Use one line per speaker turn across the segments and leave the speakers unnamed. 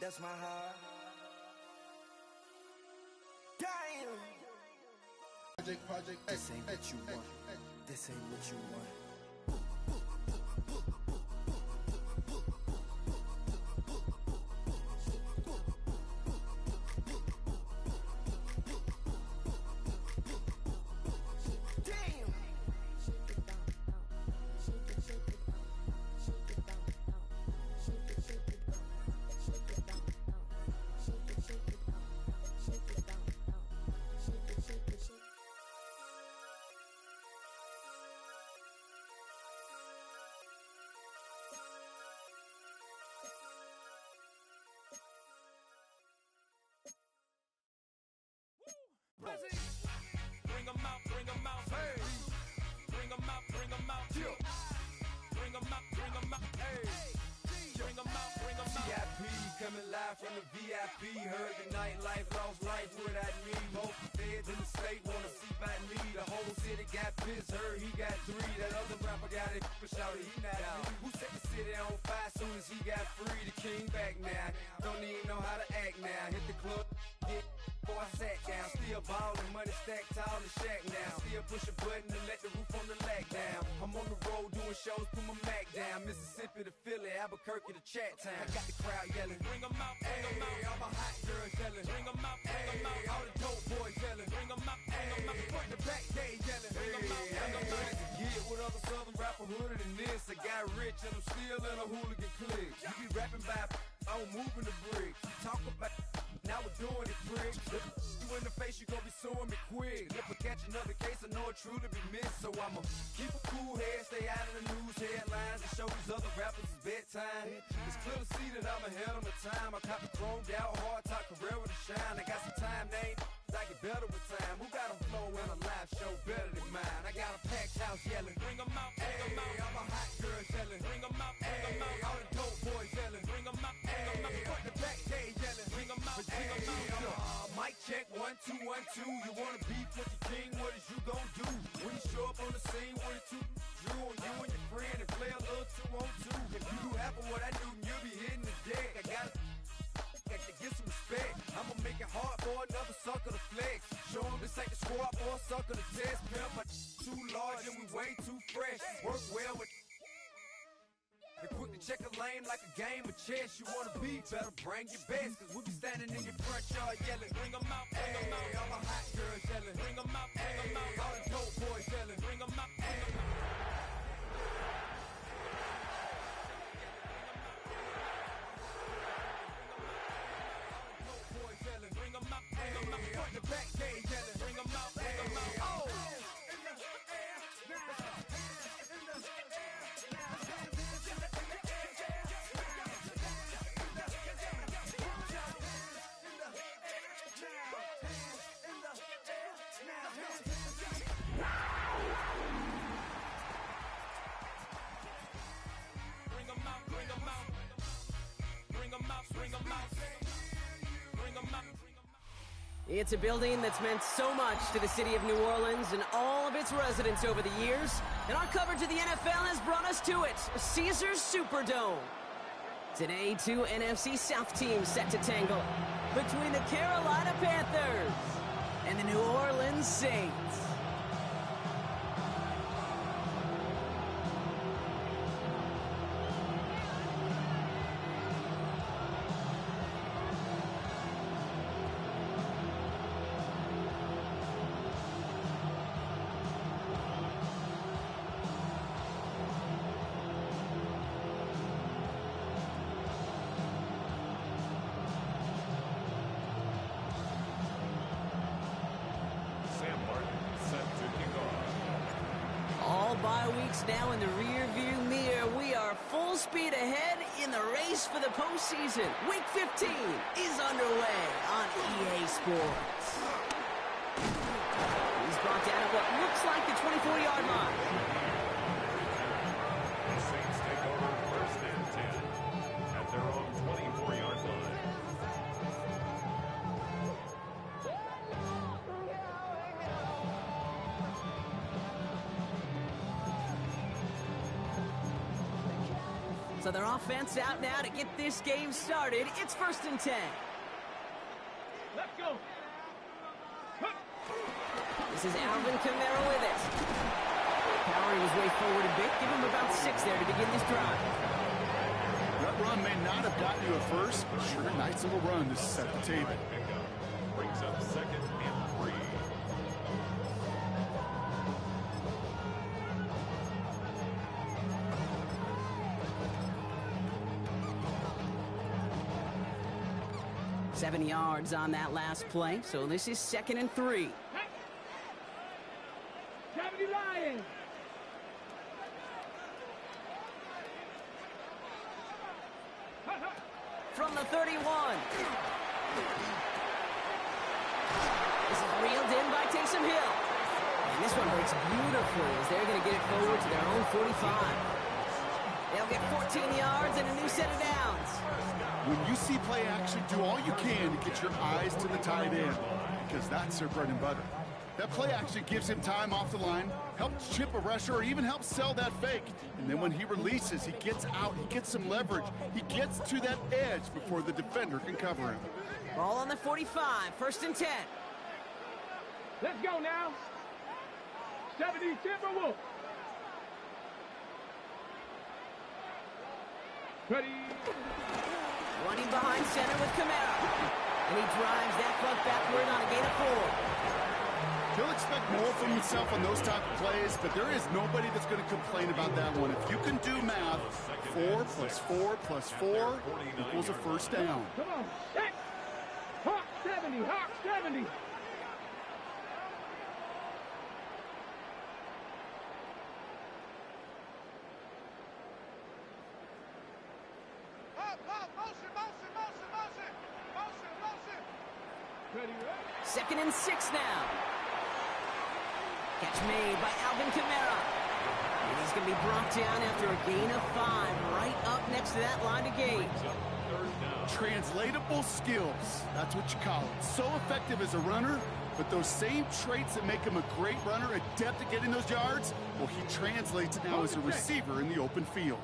That's my heart. Damn. Project. This ain't what you want. This ain't what you want.
Bring 'em out, hey. Bring 'em out, Bring 'em out, hey. Bring 'em out. VIP coming live from the VIP. Heard the nightlife, lost life without me. Both feds in the state wanna see by me. The whole city got pissed, heard he got 3. That other rapper got it, but shouted he not out. Who set the city on fire soon as he got free? The king back now, don't even know how to act now. Hit the club, get before I sat down. Still ballin', money stacked tall in shack now. Still push a button and let the roof on the lag down. I'm on the road doing shows, put my Mac down. Mississippi to Philly, Albuquerque to Chat Town. I got the crowd yelling, bring 'em out, hey. All my hot girls yelling, bring 'em out, hey. All the dope boys yelling, bring 'em out, hey. Front to back, they yelling, bring 'em out, hey. Get with other southern rapper hooded than this. I got rich and I'm still in a hooligan clique. You be rapping by, I'm moving the bricks. You talk about, now we're doing it, prick. You in the face, you gon' be suing me quick. If I catch another case, I know it truly be missed. So I'ma keep a cool head, stay out of the news headlines, and show these other rappers it's bedtime. It's clear to see that I'm ahead of my time. I caught the chromed out, hard top career with a shine. I got some time, they ain't I get better with time. Who got a flow in a live show better than mine? I got a packed house yelling, bring 'em out, hey. All my hot girls yelling, bring 'em out, hey. All the dope boys yelling, bring 'em out, hey. Front to back, they yelling, bring 'em out, hey. Mic check, 1 2 1 2. You wanna beef with the king? What is you gon' do when you show up on the scene with a 2 drew on you and your friend and play a little 2 on 2? If you do half of what I do, you'll be hitting the deck. I gotta to get some respect. I'ma make it hard for another sucker to flex. Show 'em this ain't the squad or a sucker to test. Pimp, but too large and we way too fresh. Work well with and quick to check a lane like a game of chess. You wanna be better, bring your best. Cause we be standing in your front yard yelling, bring 'em out, hey. All my hot girls yelling, bring 'em out, hey. All the dope boys yelling, bring 'em out, hey. Bring 'em out, hey. Front to back, they yelling, bring 'em out, hey. Oh! Bring 'em out, bring 'em out. Bring 'em out, bring 'em out. Bring 'em out.
It's a building that's meant so much to the city of New Orleans and all of its residents over the years, and our coverage of the NFL has brought us to it, Caesars Superdome. Today, 2 NFC South teams set to tangle between the Carolina Panthers and the New Orleans Saints. All bye weeks now in the rearview mirror. We are full speed ahead in the race for the postseason. Week 15 is underway on EA Sports. He's brought down at what looks like the 24-yard line.
The Saints take over 1st and 10 at their own 24-yard line.
So their offense out now to get this game started. It's 1st and 10.
Let's go.
This is Alvin Kamara with it. Powering his way forward a bit. Give him about 6 there to begin this drive.
That run may not have gotten you at first, but sure, nice little run to set the table.
Brings up 2nd and 3.
Seven yards on that last play, so this is 2nd and 3.
70 Lions.
From the 31. This is reeled in by Taysom Hill. And this one breaks beautifully as they're going to get it forward to their own 45. They'll get 14 yards and a new set of downs.
When you see play action, do all you can to get your eyes to the tight end, because that's their bread and butter. That play action gives him time off the line, helps chip a rusher, or even helps sell that fake. And then when he releases, he gets out, he gets some leverage. He gets to that edge before the defender can cover him.
Ball on the 45, 1st and 10.
Let's go now. 70 Timberwolves. Ready.
Running behind center with Kamara. And he drives that puck backward on a gain of 4.
He'll expect more from himself on those type of plays, but there is nobody that's going to complain about that one. If you can do math, 4 plus 4 plus 4 equals a 1st down.
Come on. Set. Hawk 70. Hawk 70. Ready.
2nd and 6 now. Catch made by Alvin Kamara. And he's going to be brought down after a gain of 5, right up next to that line of gain.
Translatable skills, that's what you call it. So effective as a runner, but those same traits that make him a great runner, adept at getting those yards, well, he translates it now as a receiver in the open field.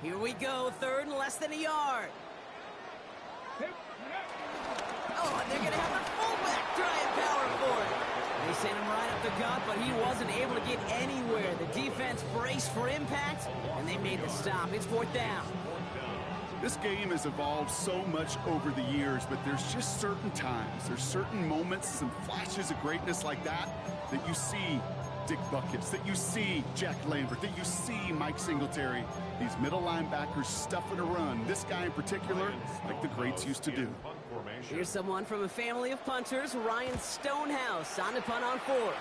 Here we go, 3rd and less than a yard. Oh, and they're going to have a fullback trying power for it. They sent him right up the gut, but he wasn't able to get anywhere. The defense braced for impact, and they made the stop. It's 4th down.
This game has evolved so much over the years, but there's just certain times, there's certain moments, some flashes of greatness like that you see Dick Buckets, that you see Jack Lambert, that you see Mike Singletary. These middle linebackers stuffing a run. This guy in particular, like the greats used to do.
Here's someone from a family of punters, Ryan Stonehouse, on the punt on 4th.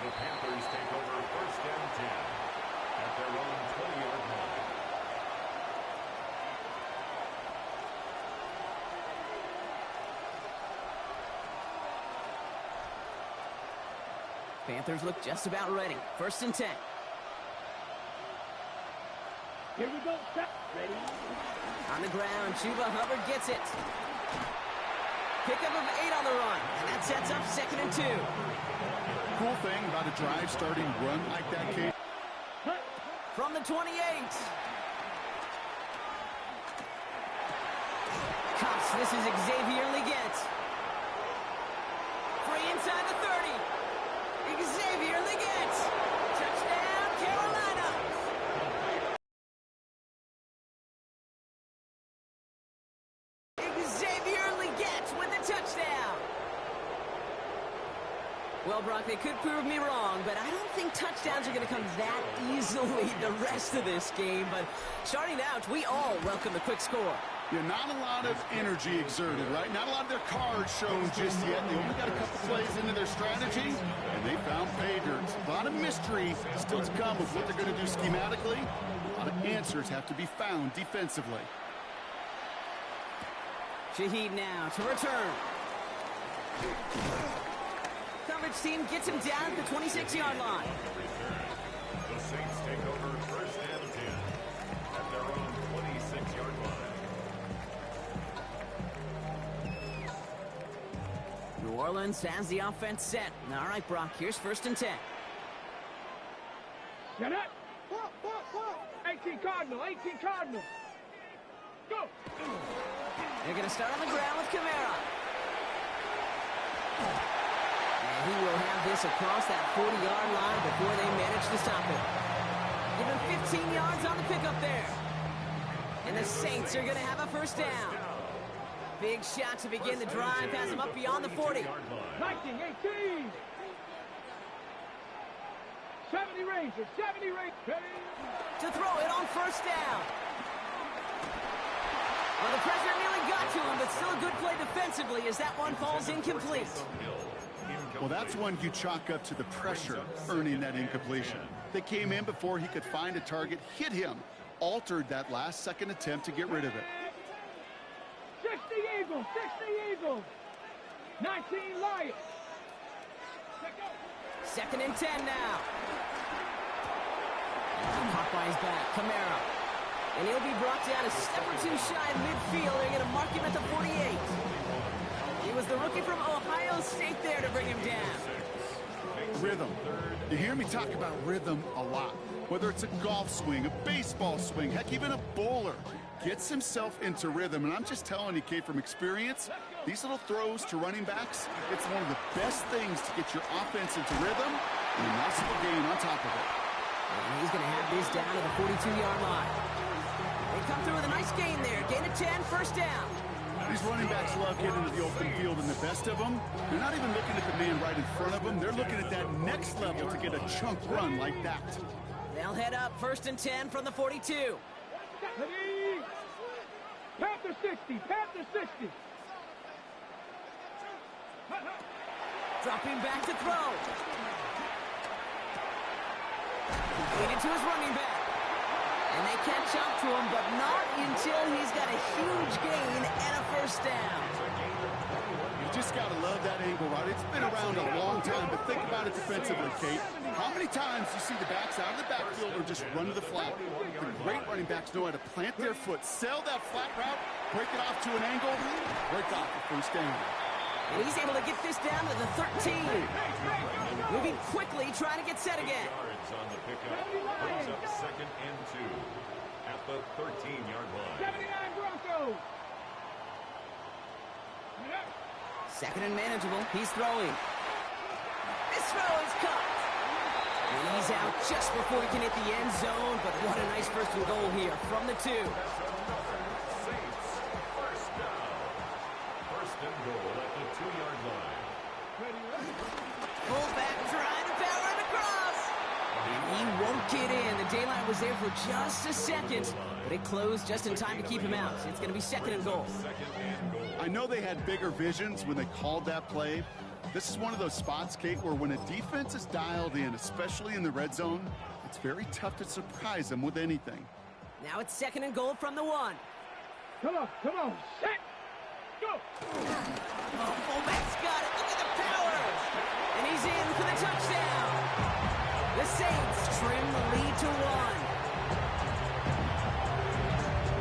The Panthers take over 1st and 10 at their own 20-yard line.
Panthers look just about ready. 1st and 10.
Here we go. Set. Ready.
On the ground, Chuba Hubbard gets it. Pickup of 8 on the run, and that sets up 2nd and 2.
Cool thing about a drive starting run like that, Kate.
From the 28. Cuffs, this is Xavier Leggett. Free inside the 30. Xavier Leggett. Touchdown, Carolina. Xavier Leggett with the touchdown. Well, Brock, they could prove me wrong, but I don't think touchdowns are going to come that easily the rest of this game. But starting out, we all welcome the quick score.
Yeah, not a lot of energy exerted, right? Not a lot of their cards shown just yet. They only got a couple plays into their strategy, and they found pay dirt. A lot of mystery still to come with what they're going to do schematically. A lot of answers have to be found defensively.
Shaheed now to return. Coverage team gets him down at the 26-yard line.
The Saints take over 1st and 10 at their own 26-yard line.
New Orleans has the offense set. All right, Brock, here's 1st and 10.
Get it. 14 Cardinals. Go.
They're going to start on the ground with Kamara. And he will have this across that 40-yard line before they manage to stop him. Give him 15 yards on the pickup there. And the Saints are going to have a first down. Big shot to begin the drive. Pass him up beyond the 40.
19, 18. 70 Rangers, 70 Rangers.
To throw it on first down. Well, the pressure nearly got to him, but still a good play defensively as that one falls incomplete.
Well, that's one you chalk up to the pressure earning that incompletion. They came in before he could find a target, hit him, altered that last-second attempt to get rid of it.
60 Eagles, 60 Eagles. 19 Lions.
Second and 10 now. Caught by his back, Kamara. And he'll be brought down a step or two shy of midfield. They're going to mark him at the 48. He was the rookie from Ohio State there to bring him down.
Rhythm. You hear me talk about rhythm a lot. Whether it's a golf swing, a baseball swing, heck, even a bowler gets himself into rhythm. And I'm just telling you, Kate, from experience, these little throws to running backs, it's one of the best things to get your offense into rhythm and a nice little gain on top of it.
And he's going to have this down to the 42-yard line. They come through with a nice gain there. Gain of 10, first down.
These running backs love getting into the open field, and the best of them, they're not even looking at the man right in front of them. They're looking at that next level to get a chunk run like that.
They'll head up first and 10 from the 42.
Panther 60, Panther 60.
Dropping back to throw. Completed to his running back. And they catch up to him, but not until he's got a huge gain and a first down.
You just got to love that angle, right? It's been around a long time, but think about it defensively, Kate. How many times you see the backs out of the backfield or just run to the flat? The great running backs know how to plant their foot, sell that flat route, break it off to an angle, break off the first down.
And he's able to get this down to the 13. Moving quickly, trying to get set again.
On the pickup, brings up second and 2 at the 13-yard line.
79 Broncos.
Second and manageable. He's throwing. This throw is caught. And he's out just before he can hit the end zone, but what a nice first and goal here from the 2.
Saints, first down. First and goal at the 2-yard line.
Fullback trying to power it across. And he won't get in. The daylight was there for just a second, but it closed just in time to keep him out. It's going to be second and goal.
I know they had bigger visions when they called that play. This is one of those spots, Kate, where when a defense is dialed in, especially in the red zone, it's very tough to surprise them with anything.
Now it's second and goal from the 1.
Come on, set, go.
Oh, fullback's got it. Look at the power. And he's in for the touchdown. The Saints trim the lead to 1.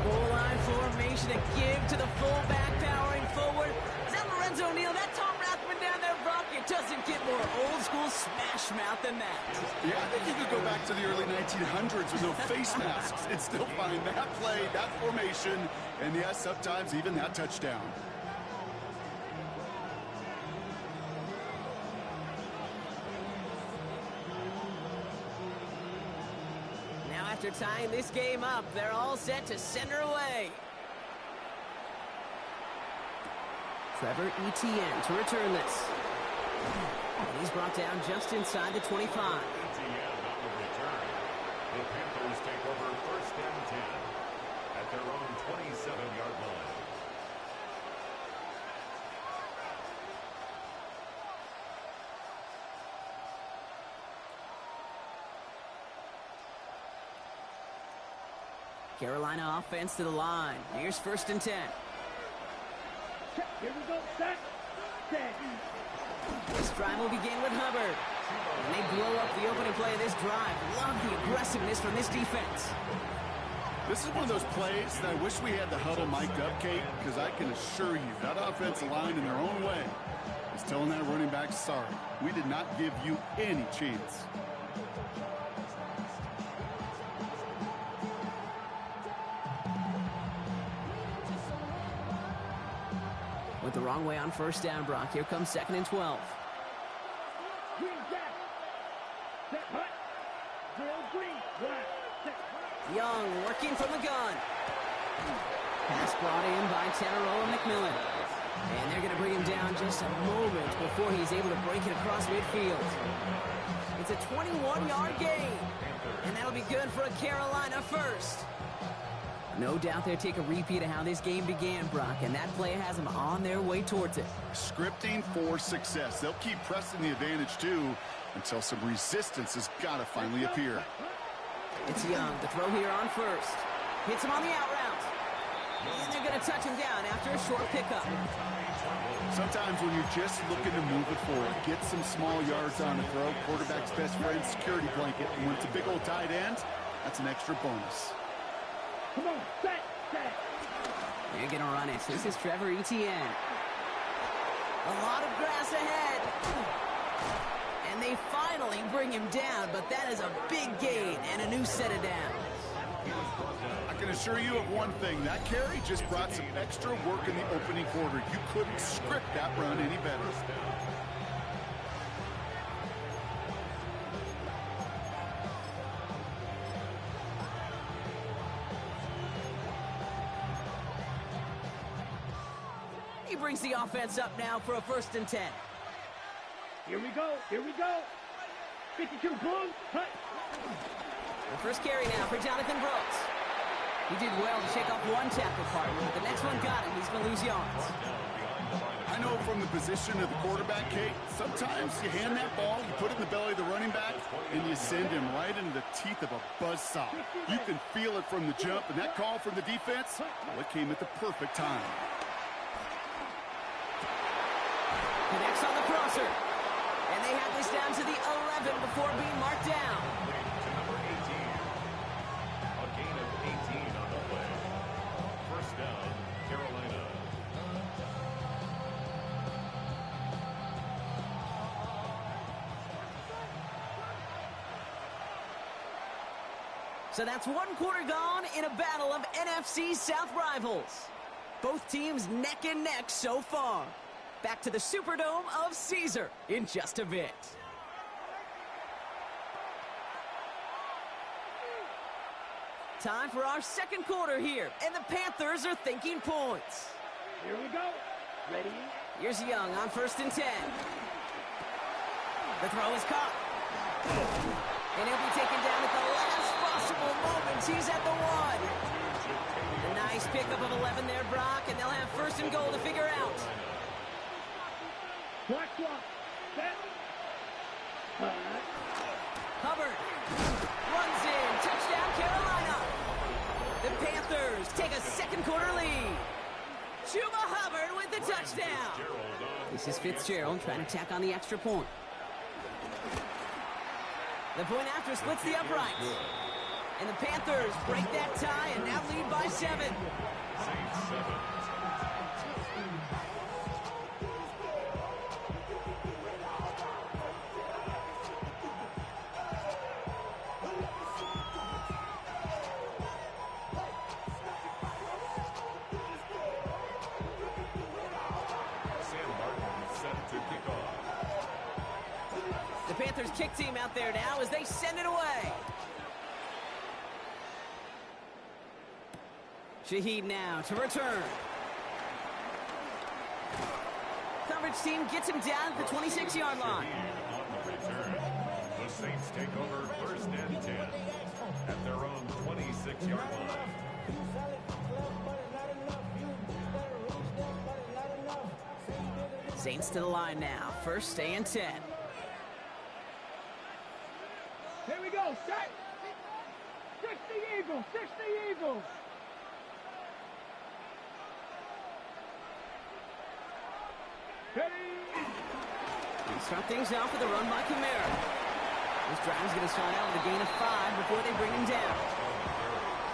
Goal line formation to give to the fullback powering forward. Is that Lorenzo Neal? That Tom Rathman down there, Brock? It doesn't get more old school smash mouth than that.
Yeah, I think you could go back to the early 1900s with no face masks and still find that play, that formation, and yes, sometimes even that touchdown.
After tying this game up, they're all set to center away. Trevor Etienne to return this. And he's brought down just inside the 25.
Etienne on the return. The Panthers take over first and 10 at their own 27-yard line.
Carolina offense to the line. Here's first and 10.
Here we go, set, set.
This drive will begin with Hubbard. And they blow up the opening play of this drive. Love the aggressiveness from this defense.
This is one of those plays that I wish we had the huddle mic'd up, Kate, because I can assure you that offensive line in their own way is telling that running back, sorry, we did not give you any chance.
Went the wrong way on first down, Brock. Here comes 2nd and 12.
Green back. Set hut. Drill green. Black. Set hut.
Young working from the gun. Pass brought in by Tanaroa McMillan. And they're going to bring him down just a moment before he's able to break it across midfield. It's a 21-yard gain. And that'll be good for a Carolina first. No doubt they'll take a repeat of how this game began, Brock, and that play has them on their way towards it.
Scripting for success. They'll keep pressing the advantage, too, until some resistance has got to finally appear.
It's Young. The throw here on first. Hits him on the out route. And they're going to touch him down after a short pickup.
Sometimes when you're just looking to move it forward, get some small yards on the throw, quarterback's best friend, security blanket. And when it's a big old tight end, that's an extra bonus.
Come on, set.
They're going to run it. This is Trevor Etienne. A lot of grass ahead. And they finally bring him down, but that is a big gain and a new set of downs.
I can assure you of one thing. That carry just brought some extra work in the opening quarter. You couldn't script that run any better.
He brings the offense up now for a 1st and 10.
Here we go. 52 Bulls. Hut.
The first carry now for Jonathan Brooks. He did well to shake off one tackle partner, but the next one got him. He's going to lose yards.
I know from the position of the quarterback, Kate, sometimes you hand that ball, you put it in the belly of the running back, and you send him right into the teeth of a buzzsaw. You can feel it from the jump, and that call from the defense, well, it came at the perfect time.
Connects on the crosser. And they have this down to the 11 before being marked down.
To number 18. A gain of 18 on the play. First down, Carolina.
So that's 1 quarter gone in a battle of NFC South rivals. Both teams neck and neck so far. Back to the Superdome of Caesar in just a bit. Time for our 2nd quarter here, and the Panthers are thinking points.
Here we go. Ready?
Here's Young on 1st and 10. The throw is caught. And he'll be taken down at the last possible moment. He's at the 1. A nice pickup of 11 there, Brock, and they'll have 1st and goal to figure out.
Black swap. Set.
Hubbard runs in. Touchdown, Carolina. The Panthers take a 2nd quarter lead. Chuba Hubbard with the touchdown. This is Fitzgerald trying to tack on the extra point. The point after splits the uprights. And the Panthers break that tie and now lead by 7.
Saints 7.
The Panthers kick team out there now as they send it away. Shaheed now to return. Coverage team gets him down at the 26-yard line.
On the return, the Saints take over 1st and 10 at their own 26-yard line.
Saints to the line now. 1st and 10.
Here we go. Set. 60 Eagles. 60 Eagles. Ready.
They start things off with a run by Kamara. This drive's going to start out with a gain of 5 before they bring him down.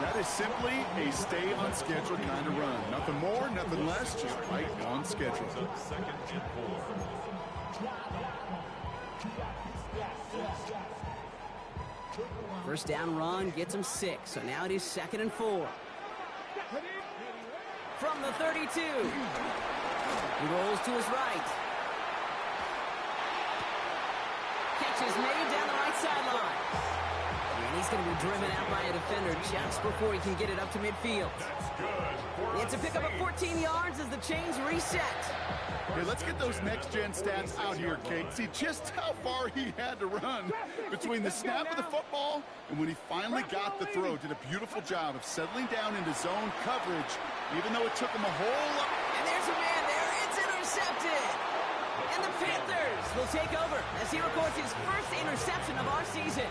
That is simply a stay on schedule kind of run. Nothing more, nothing less, just right on schedule.
2nd and 4.
First down run gets him 6, so now it is 2nd and 4. From the 32. He rolls to his right. Catch is made down the right sideline. And he's going to be driven out by a defender just before he can get it up to midfield. It's a pickup of 14 yards as the chains reset.
Okay, let's get those next-gen stats out here, Kate. See just how far he had to run between the snap of the football and when he finally got the throw. Did a beautiful job of settling down into zone coverage, even though it took him a whole lot.
And there's a man there. It's intercepted. And the Panthers will take over as he records his first interception of our season.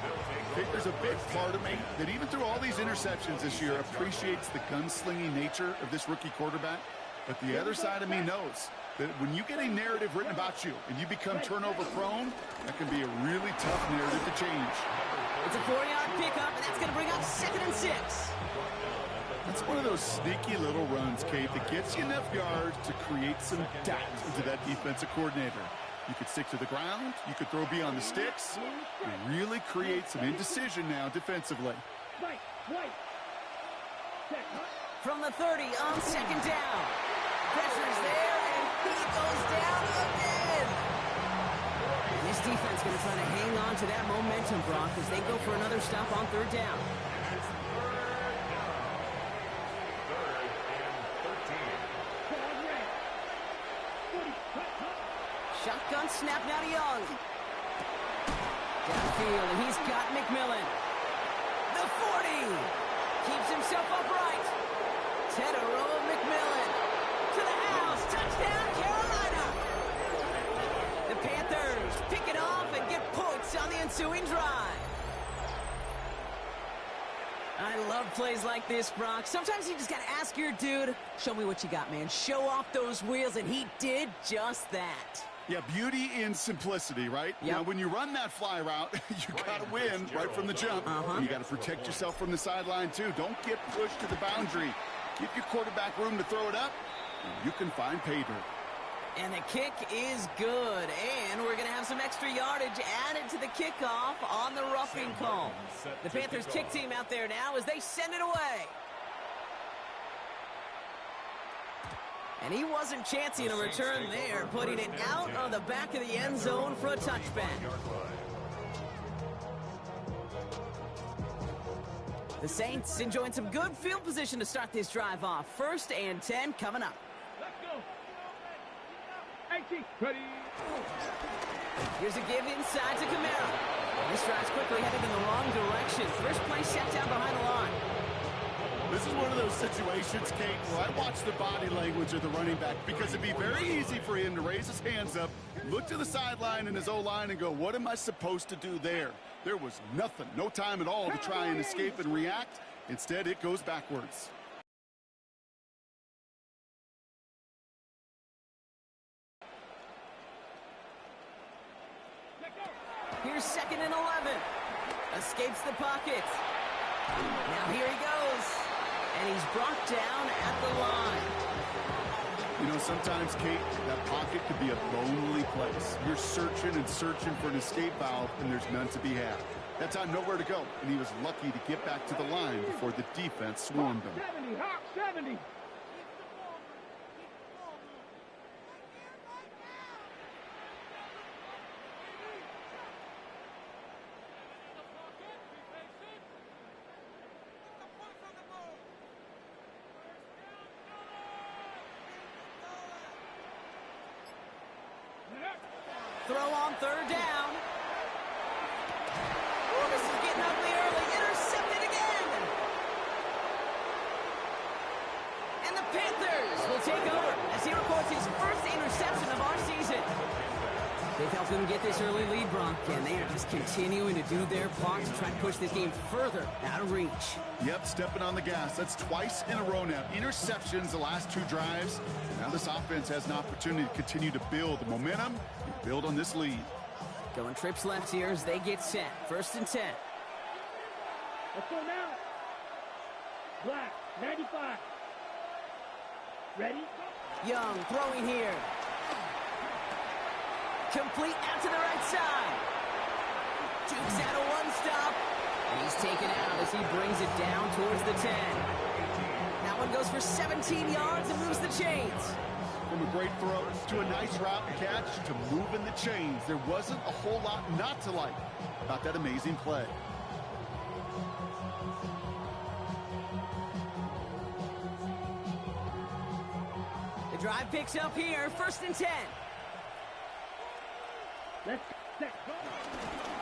I think there's a big part of me that even through all these interceptions this year appreciates the gunslinging nature of this rookie quarterback. But the other side of me knows that when you get a narrative written about you and you become turnover prone, that can be a really tough narrative to change.
It's a 4-yard pickup, and that's going to bring up 2nd and 6.
That's one of those sneaky little runs, Kate, that gets you enough yards to create some doubt into that defensive coordinator. You could stick to the ground, you could throw beyond the sticks, and really create some indecision now defensively.
From the 30 on 2nd down. Pressure's there, and he goes down again. And this defense going to try to hang on to that momentum, Brock, as they go for another stop on 3rd down. Shotgun snap now to Young. Downfield, and he's got McMillan. The 40. Keeps himself upright. Tedero McMillan. To the house. Touchdown, Carolina. The Panthers pick it off and get points on the ensuing drive. I love plays like this, Brock. Sometimes you just got to ask your dude, show me what you got, man. Show off those wheels, and he did just that.
Yeah, beauty in simplicity, right?
Yep.
Now, when you run that fly route, you got to win right from the jump. You got to protect yourself from the sideline, too. Don't get pushed to the boundary. Give your quarterback room to throw it up, and you can find pay dirt.
And the kick is good. And we're going to have some extra yardage added to the kickoff on the roughing call. The Panthers kick team out there now as they send it away. And he wasn't chancing a return there, putting it out of the back of the end zone for a touchback. The Saints enjoying some good field position to start this drive off. 1st and 10 coming up.
Let's go. 18. Ready.
Here's a give inside to Camara. This drive's quickly headed in the wrong direction. First play set down behind the line.
This is one of those situations, Kate, where I watch the body language of the running back because it'd be very easy for him to raise his hands up, look to the sideline and his O-line and go, what am I supposed to do there? There was nothing, no time at all to try and escape and react. Instead, it goes backwards.
Here's 2nd and 11. Escapes the pocket. Now here he goes. And he's brought down at the line.
You know, sometimes, Kate, that pocket could be a lonely place. You're searching and searching for an escape valve, and there's none to be had. That time, nowhere to go, and he was lucky to get back to the line before the defense swarmed him.
70, Hawk 70.
Throw on 3rd down. Ooh, this is getting ugly early. Intercepted again. And the Panthers will take over as he records his first interception of our season. They've helped him get this early lead, Brock, and they are just continuing to do their part to try to push this game further out of reach.
Yep, stepping on the gas. That's twice in a row now. Interceptions the last 2 drives. Now this offense has an opportunity to continue to build the momentum and build on this lead.
Going trips left here as they get set. 1st and 10.
Let's go now. Black, 95. Ready?
Young throwing here. Complete out to the right side. Jukes out a 1-stop. And he's taken out as he brings it down towards the 10. That one goes for 17 yards and moves the chains.
from a great throw to a nice route and catch to moving the chains. There wasn't a whole lot not to like about that amazing play.
The drive picks up here, 1st and 10.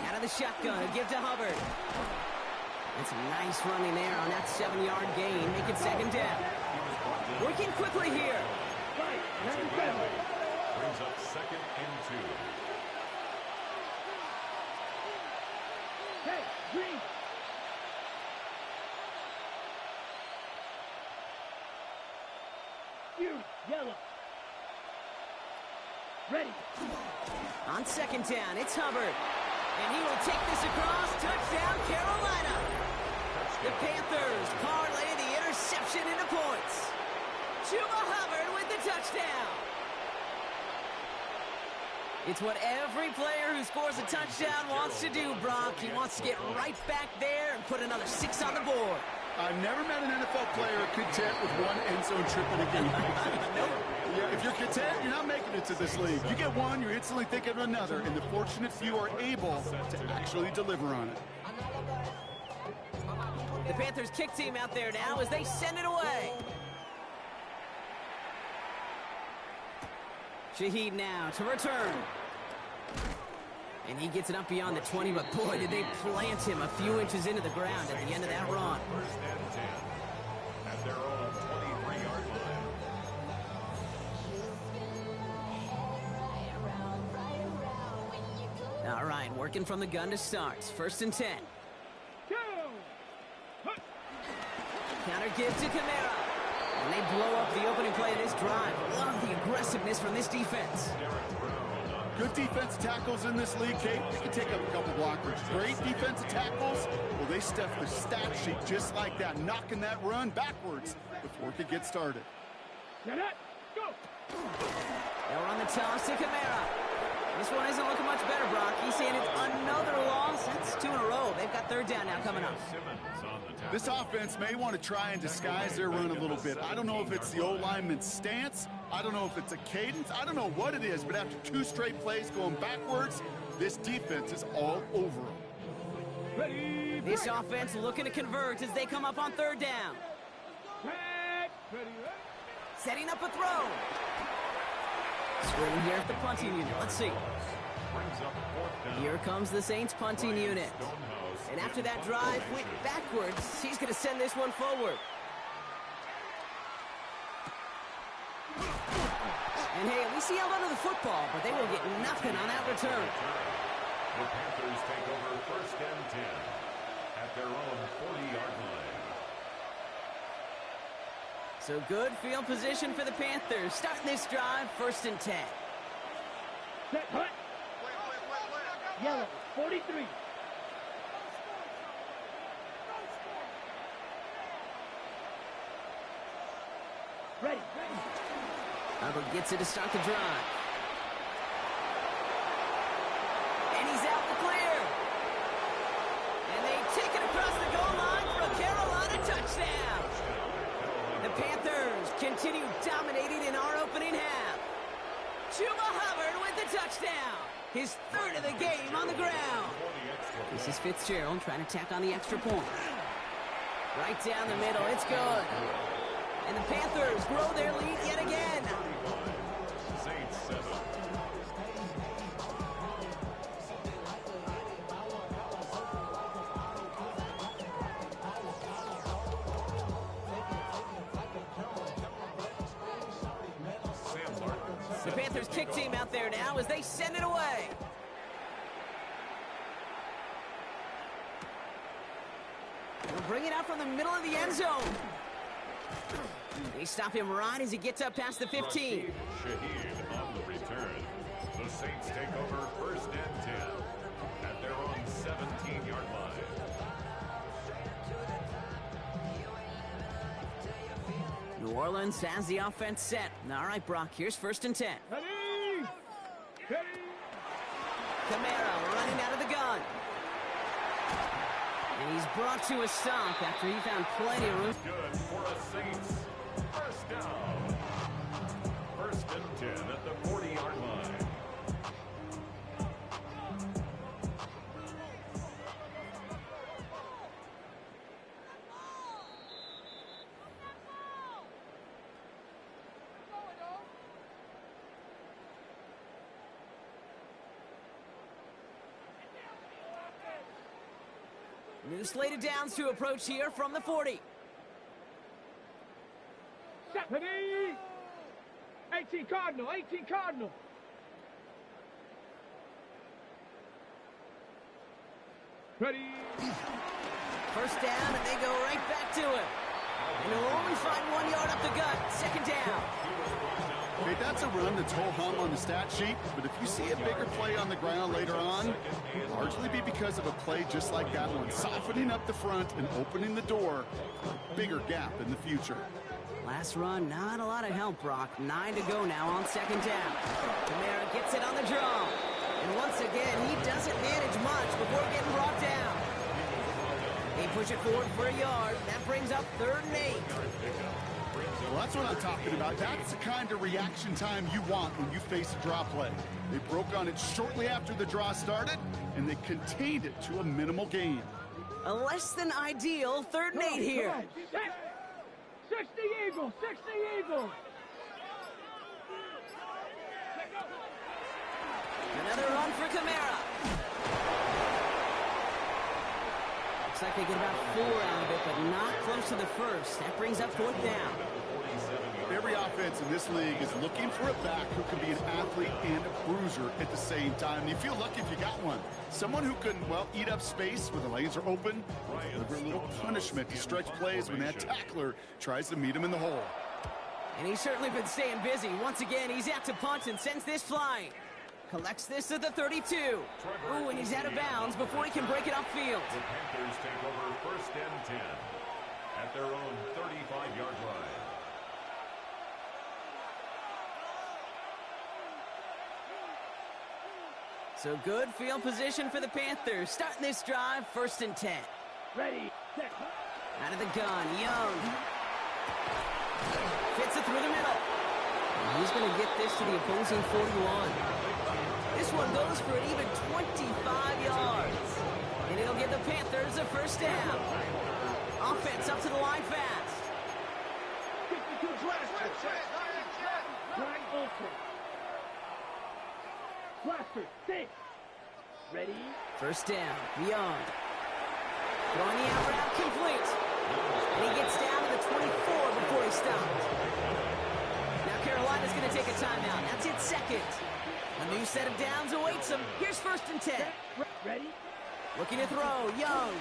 Out of the shotgun, a give to Hubbard. And some nice running there on that 7-yard gain, make it 2nd down. Working quickly here.
Brings up 2nd and 2.
Hey, green. You, yellow. Ready.
On 2nd down, it's Hubbard. And he will take this across. Touchdown, Carolina. The Panthers parlay the interception into points. Chuba Hubbard with the touchdown. It's what every player who scores a touchdown wants to do, Brock. He wants to get right back there and put another 6 on the board.
I've never met an NFL player content with one end zone trip in a game. Nope. Yeah, if you're content, you're not making it to this league. You get one, you're instantly thinking of another, and the fortunate few are able to actually deliver on it.
The Panthers kick team out there now as they send it away. Shaheed now to return. And he gets it up beyond the 20, but boy, did they plant him a few inches into the ground at the end of that run.
1st and 10 at their own 23-yard line.
All right, working from the gun to start. 1st and 10. Counter give to Kamara. And they blow up the opening play of this drive. Love the aggressiveness from this defense.
Good defensive tackles in this league, Kate. They can take up a couple blockers. Great defensive tackles. Well, they stuff the stat sheet just like that, knocking that run backwards before it could get started.
Get it. Go.
They'll run the toss to Kamara. This one isn't looking much better, Brock. He's saying it's another loss. That's 2 in a row. They've got 3rd down now coming up.
This offense may want to try and disguise their run a little bit. I don't know if it's the O-lineman's stance. I don't know if it's a cadence. I don't know what it is, but after 2 straight plays going backwards, this defense is all over them.
Ready.
This offense looking to convert as they come up on 3rd down.
Ready.
Setting up a throw. Swing here at the punting unit. Let's see. Here comes the Saints punting unit. And after that drive went backwards, he's going to send this one forward. And hey, at least he held onto the football, but they will get nothing on that return.
The Panthers take over 1st and 10 at their own 40-yard line.
So good field position for the Panthers. Starting this drive, 1st and 10.
Set. Hut. Yellow. 43. Ready.
Hubbard gets it to start the drive. And he's out the clear. And they take it across the goal line for a Carolina touchdown. The Panthers continue dominating in our opening half. Chuba Hubbard with the touchdown. His 3rd of the game on the ground. This is Fitzgerald trying to tack on the extra point. Right down the middle, it's good. And the Panthers grow their lead yet again.
Saints 7.
The Panthers kick team out there now as they send it away. They'll bring it out from the middle of the end zone. They stop him right as he gets up past the 15.
Shaheed on the return. The Saints take over 1st and 10 at their own 17-yard line.
New Orleans has the offense set. All right, Brock, here's 1st and 10.
Ready.
Kamara running out of the gun. And he's brought to a stop after he found plenty of room.
Good for a Saints. 1st down. 1st and
New slated downs to approach here from the 40.
Set. Ready? 18 Cardinal, 18 Cardinal. Ready?
First down, and they go right back to him. And he'll only find 1 yard up the gut. Second down.
Okay, that's a run that's ho-hum on the stat sheet, but if you see a bigger play on the ground later on, it'll largely be because of a play just like that one, softening up the front and opening the door for a bigger gap in the future.
Last run, not a lot of help, Brock. 9 to go now on second down. Kamara gets it on the draw. And once again, he doesn't manage much before getting brought down. They push it forward for a yard. That brings up 3rd and 8.
Well, that's what I'm talking about. That's the kind of reaction time you want when you face a draw play. They broke on it shortly after the draw started, and they contained it to a minimal gain.
A less than ideal 3rd and 8 here.
60 Eagles, 60 Eagles.
Another run for Kamara. Looks like they get about 4 out of it, but not close to the first. That brings up 4th down.
Every offense in this league is looking for a back who can be an athlete and a bruiser at the same time. And you feel lucky if you got one. Someone who can, well, eat up space when the lanes are open, deliver a little punishment to stretch plays when that tackler tries to meet him in the hole.
And he's certainly been staying busy. Once again, he's out to punt and sends this flying. Collects this at the 32. Ooh, and he's out of bounds before he can break it upfield.
The Panthers take over 1st and 10 at their own 35-yard line.
So good field position for the Panthers. Starting this drive, 1st and 10.
Ready, set.
Out of the gun, Young. Fits it through the middle. And he's going to get this to the opposing 41. This one goes for an even 25 yards. And it'll give the Panthers a 1st down. Offense up to the line fast.
52 Drag ultra. Blaster, 6. Ready?
1st down, Young. Throwing the out route complete. And he gets down to the 24 before he stops. Now Carolina's going to take a timeout. That's its 2nd. A new set of downs awaits him. Here's 1st and 10.
Ready?
Looking to throw, Young.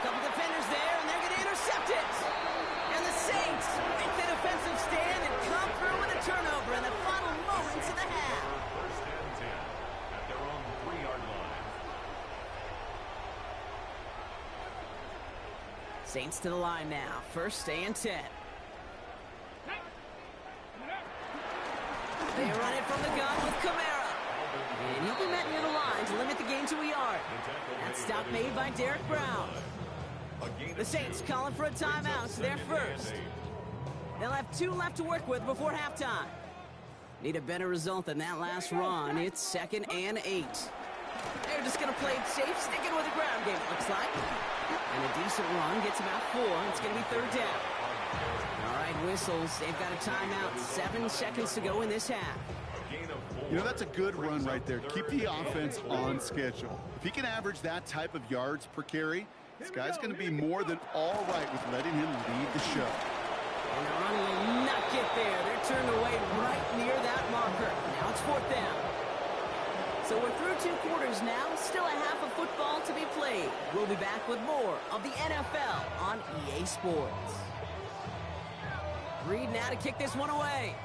Couple defenders there, and they're going to intercept it. And the Saints make the defensive stand and come through with a turnover in the final moments of the half.
1st and 10 at their own 3-yard line.
Saints to the line now. 1st and 10. They run it from the gun with Kamara. And he'll be met near the line to limit the gain to a yard. That stop made by Derek Brown. The Saints calling for a timeout, so they're 1st. They'll have 2 left to work with before halftime. Need a better result than that last run. It's 2nd and 8. They're just going to play it safe, sticking with the ground game, it looks like. And a decent run gets about 4. It's going to be 3rd down. All right, whistles. They've got a timeout. 7 seconds to go in this half.
You know, that's a good run right there. Keep the offense on schedule. If he can average that type of yards per carry, this guy's going to be more than all right with letting him lead the show.
And the run will not get there. They're turned away right near that marker. Now it's 4th down. So we're through 2 quarters now. Still a half of football to be played. We'll be back with more of the NFL on EA Sports. Reed now to kick this one away.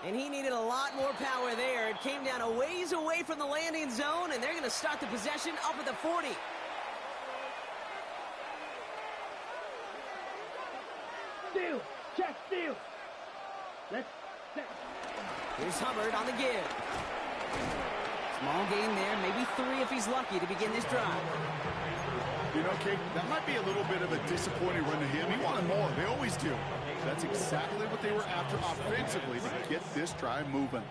And he needed a lot more power there. It came down a ways away from the landing zone, and they're going to start the possession up at the 40.
Steal, check, steal. Let's set.
Here's Hubbard on the give. Small gain there, maybe 3 if he's lucky to begin this drive.
You know, Kate, that might be a little bit of a disappointing run to him. He wanted more. They always do. That's exactly what they were after offensively to get this drive moving.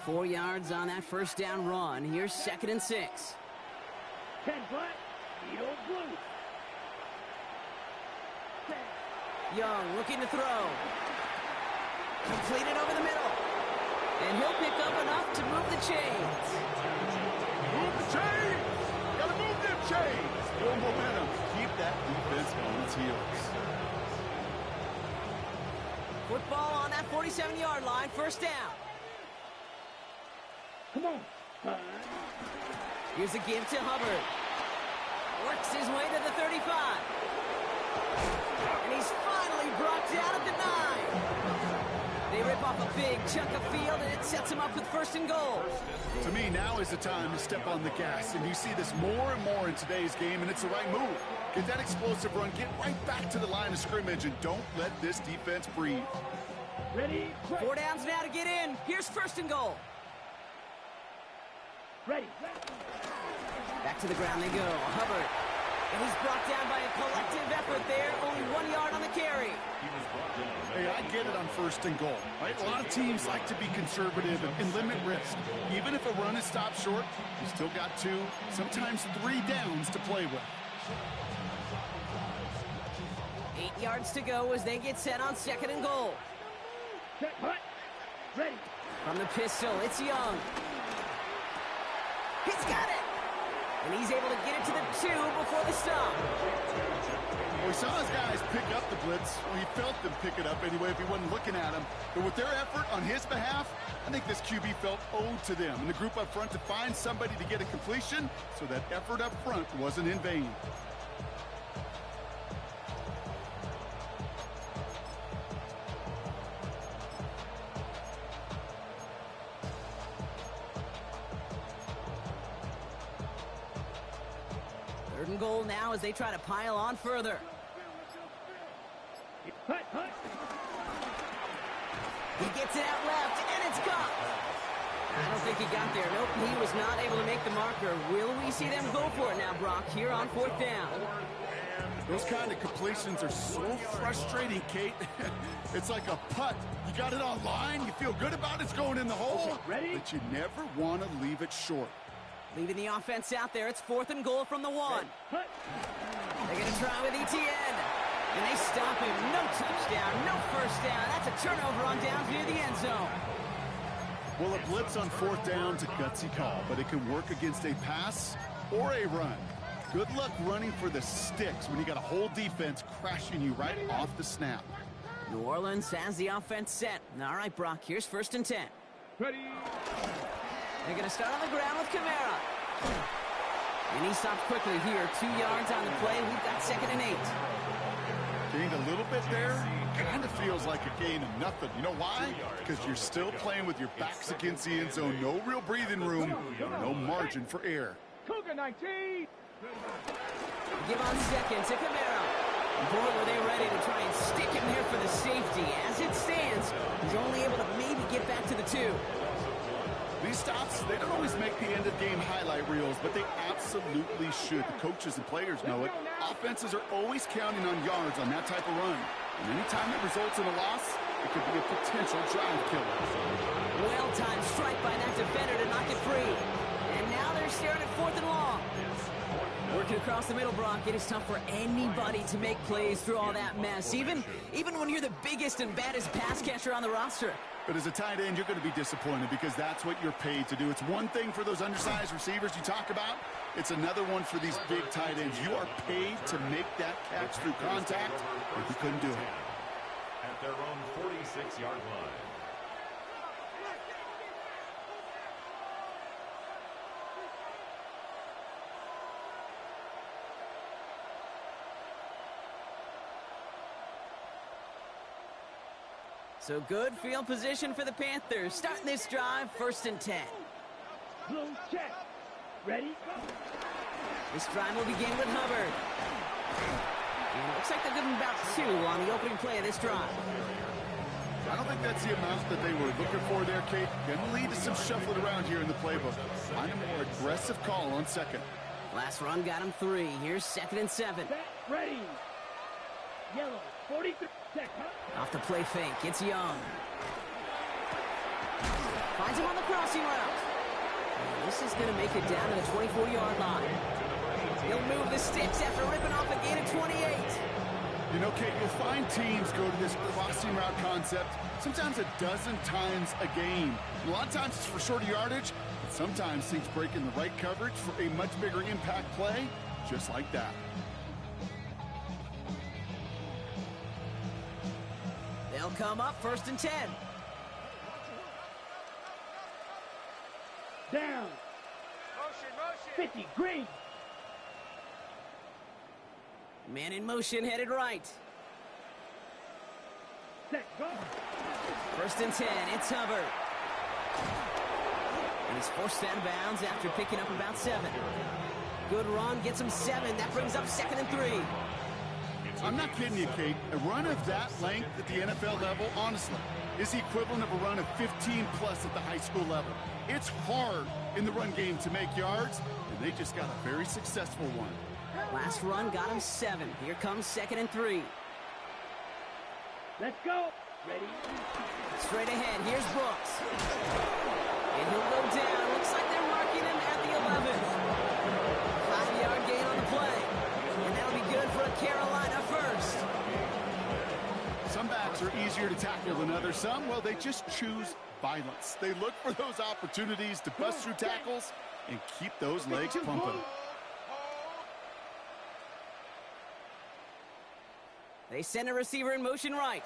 4 yards on that 1st down run. Here's 2nd and 6.
10 black, Edo blue.
Young looking to throw. Completed over the middle. And he'll pick up enough to move the chains.
Move the chains! Gotta move them chains! More momentum. Keep that defense on its heels.
Football on that 47-yard line, first down.
Come on.
Here's a give to Hubbard. Works his way to the 35. And he's finally brought down at the 9. They rip off a big chunk of field, and it sets him up with first and goal.
To me, now is the time to step on the gas, and you see this more and more in today's game, and it's the right move. Get that explosive run, get right back to the line of scrimmage, and don't let this defense breathe.
Ready?
4 downs now to get in. Here's first and goal.
Ready.
Back to the ground they go. Hubbard. And he's brought down by a collective effort there. Only 1 yard on the carry.
Hey, I get it on first and goal, right? A lot of teams like to be conservative and limit risk. Even if a run is stopped short, you still got 2, sometimes 3 downs to play with.
8 yards to go as they get set on second and goal.
Set, hut. Ready.
From the pistol, it's Young. He's got it! And he's able to get it to the 2 before the stop.
Well, we saw his guys pick up the blitz. Well, he felt them pick it up anyway if he wasn't looking at him. But with their effort on his behalf, I think this QB felt owed to them and the group up front to find somebody to get a completion, so that effort up front wasn't in vain.
Third and goal now as they try to pile on further.
Hut, hut.
He gets it out left, and it's caught. I don't think he got there. Nope, he was not able to make the marker. Will we see them go for it now, Brock, here on 4th down?
Those kind of completions are so frustrating, Kate. It's like a putt. You got it on line, you feel good about it's going in the hole,
ready?
but you never want to leave it short.
Leaving the offense out there. It's 4th and goal from the 1.
Hut.
They're going to try with ETN. And they stop him. No touchdown, no first down. That's a turnover on downs near the end zone.
Well, a blitz on 4th down's a gutsy call, but it can work against a pass or a run. Good luck running for the sticks when you got a whole defense crashing you right off the snap.
New Orleans has the offense set. All right, Brock, here's 1st and 10.
Ready.
They're going to start on the ground with Kamara. And he stops quickly here. 2 yards on the play. We've got 2nd and 8.
Gained a little bit there. Kind of feels like a gain of nothing. You know why? Because you're still playing with your backs against the end zone. No real breathing room. No margin for error.
Cougar 19.
Give on 2nd to Kamara. Boy, were they ready to try and stick him there for the safety. As it stands, he's only able to maybe get back to the 2.
These stops, they don't always make the end-of-game highlight reels, but they absolutely should. The coaches and players know it. Offenses are always counting on yards on that type of run. And anytime it results in a loss, it could be a potential drive killer.
Well-timed strike by that defender to knock it free. And now they're staring at 4th and long. Working across the middle, Brock, it is tough for anybody to make plays through all that mess, even when you're the biggest and baddest pass catcher on the roster.
But as a tight end, you're going to be disappointed because that's what you're paid to do. It's one thing for those undersized receivers you talk about. It's another one for these big tight ends. You are paid to make that catch through contact, but you couldn't do it.
At their own 46-yard line.
So good field position for the Panthers. Starting this drive, 1st and 10.
Blue check. Ready? Go.
This drive will begin with Hubbard. And it looks like they're giving about 2 on the opening play of this drive.
I don't think that's the amount that they were looking for there, Kate. Going to lead to some shuffling around here in the playbook. Find a more aggressive call on 2nd.
Last run got him 3. Here's 2nd and 7.
Set. Ready. Yellow. 43. Check. Hut.
Off the play fake, it's Young. Finds him on the crossing route. And this is going to make it down to the 24-yard line. He'll move the sticks after ripping off a gain of 28.
You know, Kate, you'll find teams go to this crossing route concept sometimes a dozen times a game. And a lot of times it's for shorter yardage, but sometimes things break in the right coverage for a much bigger impact play, just like that.
They'll come up 1st and 10.
Down. 50, green.
Man in motion, headed right.
Set, go.
1st and 10, it's Hubbard. And he's forced out of bounds after picking up about 7. Good run, gets him 7. That brings up 2nd and 3.
I'm not kidding you, Kate. A run of that length at the NFL level, honestly, is the equivalent of a run of 15-plus at the high school level. It's hard in the run game to make yards, and they just got a very successful one.
Last run got him 7. Here comes 2nd and 3.
Let's go. Ready?
Straight ahead, here's Brooks. And he'll go down. Looks like they're marking him at the 11th. 5-yard gain on the play. And that'll be good for a Carolina first.
Some backs are easier to tackle than others. Some, well, they just choose violence. They look for those opportunities to bust through tackles and keep those legs pumping.
They send a receiver in motion right.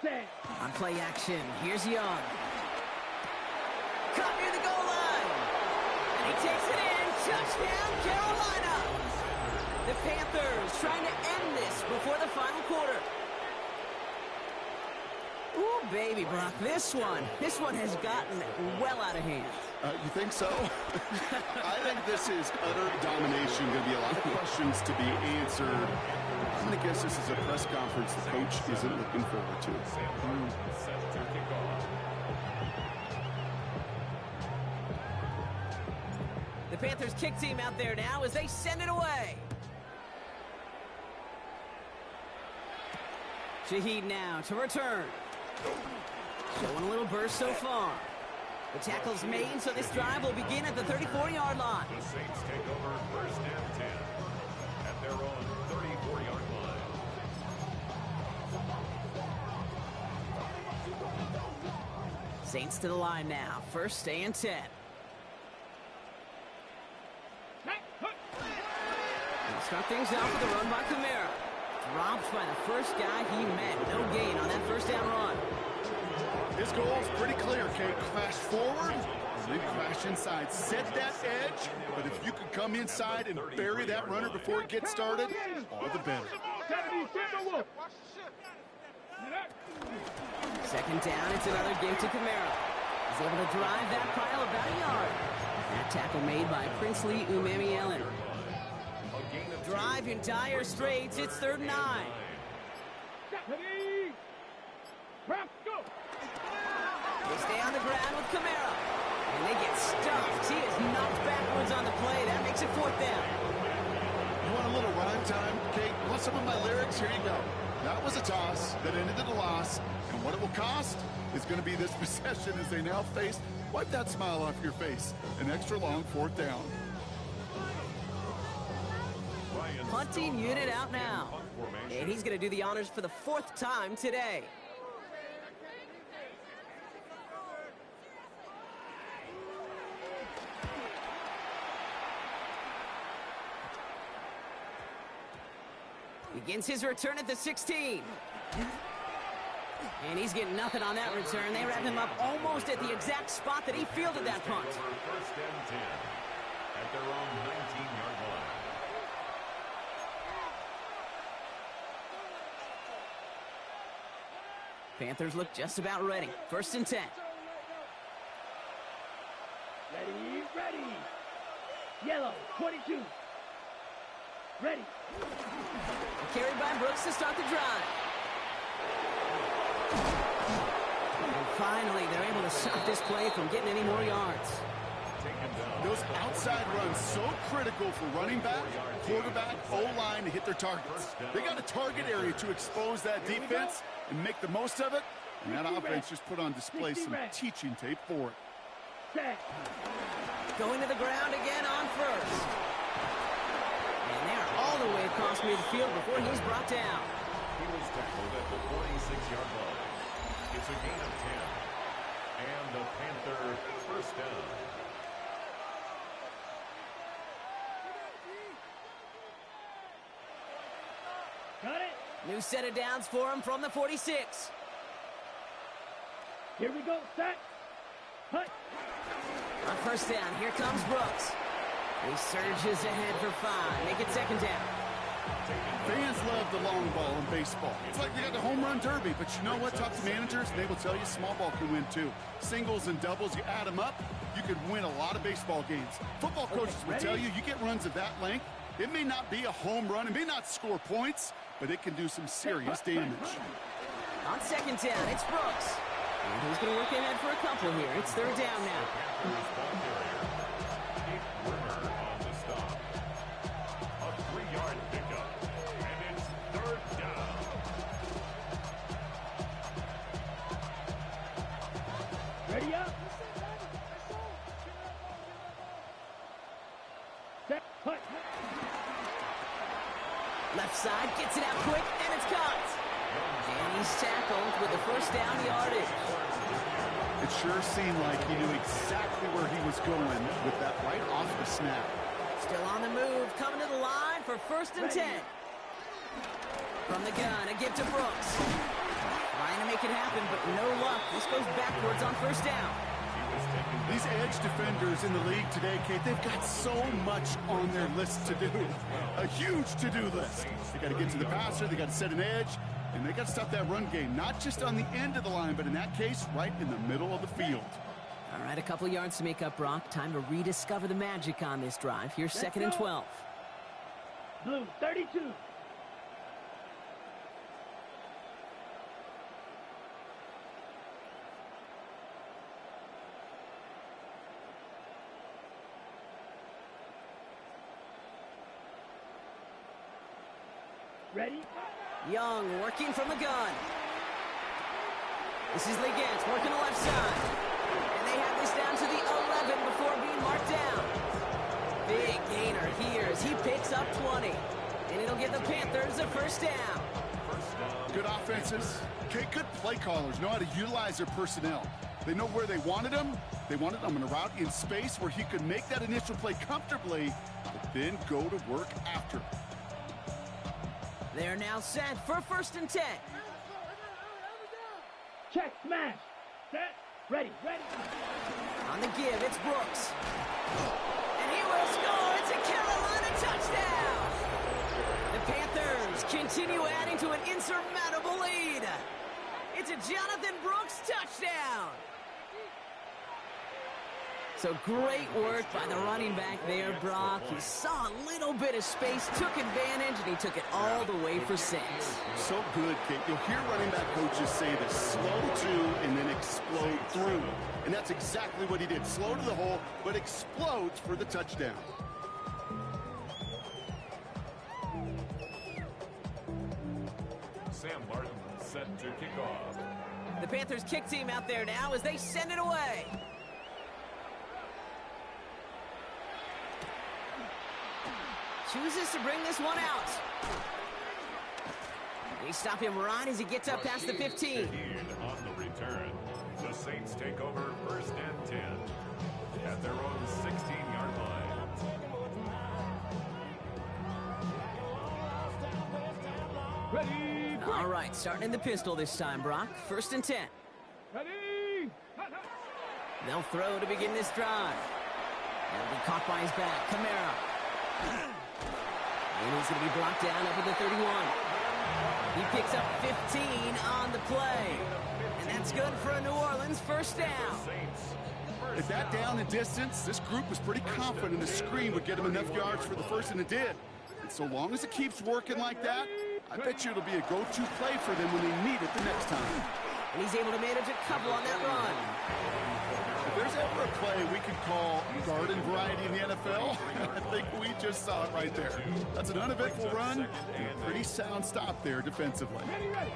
Set.
On play action, here's Young. Caught near the goal line. And he takes it in. Touchdown, Carolina. The Panthers trying to end this before the final quarter. Ooh, baby, Brock, this one has gotten well out of hand.
You think so? I think this is utter domination. Going to be a lot of questions to be answered. I'm going to guess this is a press conference the coach isn't looking forward to.
The Panthers kick team out there now as they send it away. Shaheed now to return. Showing a little burst so far. The tackle's made, so this drive will begin at the 34-yard line.
The Saints take over 1st and 10 at their own 34-yard line.
Saints to the line now. 1st and 10. They'll start things off with a run by Kamara. Dropped by the first guy he met. No gain on that 1st down run.
His goal is pretty clear, Kate. Crash forward, and then crash inside. Set that edge, but if you could come inside and bury that runner before it gets started, all the better.
2nd down, it's another give to Kamara. He's able to drive that pile about a yard. That tackle made by Princely Umami-Ellen. Drive in dire straits, it's 3rd and 9. They stay on the ground with Kamara. And they get stuffed. He is knocked backwards on the play. That makes it 4th down.
You want a little rhyme time, Kate? You want some of my lyrics? Here you go. That was a toss that ended in a loss. And what it will cost is going to be this possession as they now face. Wipe that smile off your face. An extra long 4th down.
Punting unit out now. And he's going to do the honors for the 4th time today. Begins his return at the 16. And he's getting nothing on that return. They wrap him up almost at the exact spot that he fielded that punt.
1st and 10 at their own 19-yard line.
Panthers look just about ready. 1st and 10.
Ready, ready. Yellow, 22. Ready.
Carried by Brooks to start the drive. And finally, they're able to stop this play from getting any more yards.
Those outside runs so critical for running back, quarterback, O-line to hit their targets. They got a target area to expose that defense and make the most of it. And that offense just put on display some teaching tape for it.
Set.
Going to the ground again on 1st. And they're all the way across midfield before he's brought down.
He was tackled at the 46-yard line. It's a gain of 10. And the Panther first down.
Got it.
New set of downs for him from the 46.
Here we go. Set. Hut.
On first down, here comes Brooks. He surges ahead for 5. Make it second down.
Fans love the long ball in baseball. It's like they got the home run derby, but you know what? Talk to managers, and they will tell you small ball can win too. Singles and doubles, you add them up, you could win a lot of baseball games. Football coaches will tell you get runs of that length. It may not be a home run, it may not score points, but it can do some serious damage.
On second down, it's Brooks. And he's going to work ahead for a couple here. It's third down now.
Panthers ball carrier. Keith Rimmer on the stop. A 3-yard pickup. And it's third down.
Ready up. Set. Hut.
Left side, gets it out quick, and it's caught. And he's tackled with the first down yardage.
It sure seemed like he knew exactly where he was going with that right off the snap.
Still on the move, coming to the line for first and 10. From the gun, a give to Brooks. Trying to make it happen, but no luck. This goes backwards on first down.
These edge defenders in the league today, Kate, they've got so much on their list to do. A huge to-do list. They got to get to the passer, they got to set an edge, and they got to stop that run game, not just on the end of the line, but in that case, right in the middle of the field.
All right, a couple yards to make up, Brock. Time to rediscover the magic on this drive. Here's second and 12.
Blue 32. Ready?
Young working from the gun. This is Legant working the left side. And they have this down to the 11 before being marked down. Big gainer here as he picks up 20. And it'll give the Panthers a first down.
Good offenses. Okay, good play callers know how to utilize their personnel. They know where they wanted him. They wanted him in a route in space where he could make that initial play comfortably, but then go to work after.
They're now set for first and 10.
Check, smash. Set. Ready, ready.
On the give, it's Brooks. And he will score. It's a Carolina touchdown. The Panthers continue adding to an insurmountable lead. It's a Jonathan Brooks touchdown. So great work by the running back there, Brock. He saw a little bit of space, took advantage, and he took it all the way for 6.
So good, Kate. You'll hear running back coaches say this: slow to and then explode through. And that's exactly what he did. Slow to the hole, but explodes for the touchdown.
Sam Martin set to kick off.
The Panthers kick team out there now as they send it away. Chooses to bring this one out. They stop him right as he gets up past the 15.
On the return, the Saints take over first and 10 at their own 16-yard line.
Ready.
All right, starting in the pistol this time, Brock. First and 10.
Ready.
They'll throw to begin this drive. That'll be caught by his back. Kamara. And he's going to be blocked down up at the 31. He picks up 15 on the play. And that's good for a New Orleans first down.
At that down and distance, this group was pretty confident the screen would get him enough yards for the first, and it did. And so long as it keeps working like that, I bet you it'll be a go-to play for them when they need it the next time.
And he's able to manage a couple on that run.
If there's ever a play we could call garden variety in the NFL, I think we just saw it right there. That's an uneventful run and a pretty sound stop there defensively.